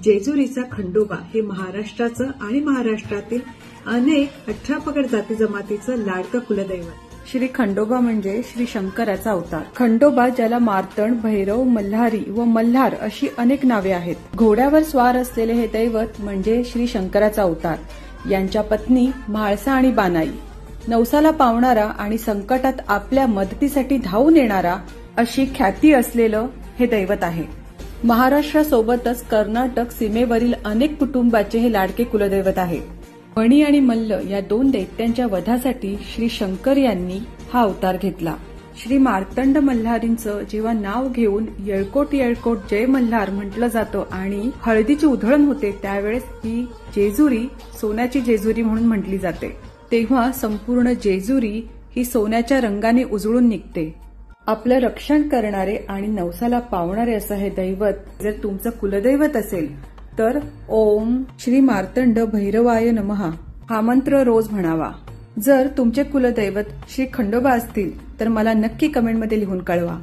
जेजुरीचा खंडोबा हे महाराष्ट्राचं आणि महाराष्ट्रातील अनेक 18 पगड जाती जमातीचं लाडकं कुलदैवत। श्री खंडोबा म्हणजे श्री शंकराचा अवतार। खंडोबा ज्याला मार्तंड, भैरव, मल्हारी व मल्हार अशी अनेक नावे आहेत। घोड्यावर स्वार असलेले हे दैवत म्हणजे श्री शंकराचा अवतार। यांच्या पत्नी म्हाळसा आणि बानाई। नवसाला पावणारा आणि संकटात आपल्या मदतीसाठी धावून येणारा अशी ख्याती असलेलं हे दैवत आहे। महाराष्ट्रासोबतच कर्नाटक सीमेवरील अनेक कुटुंबाचे हे लाडके कुलदैवत आहे। मणी आणि मल्ल या दोन दैत्यांच्या वधासाठी श्री शंकर यांनी हा अवतार घेतला। श्री मार्तंड मल्हारींचं जेव्हा नाव घेऊन येळकोट येळकोट जय मल्हार म्हटलं जातं आणि हळदीची उधळण होते त्यावेळेस ही जेजुरी सोन्याची जेजुरी म्हणून म्हटली जाते। तेव्हा संपूर्ण जेजुरी ही सोन्याच्या रंगाने उजळून निघते। आपलं रक्षण करणारे आणि नवसाला पावणारे असं हे दैवत जर तुमचं कुलदैवत असेल तर ओम श्री मार्तंड भैरवाय नमः हा मंत्र रोज म्हणावा। जर तुमचे कुलदैवत श्री खंडोबा असतील तर मला नक्की कमेंटमध्ये लिहून कळवा।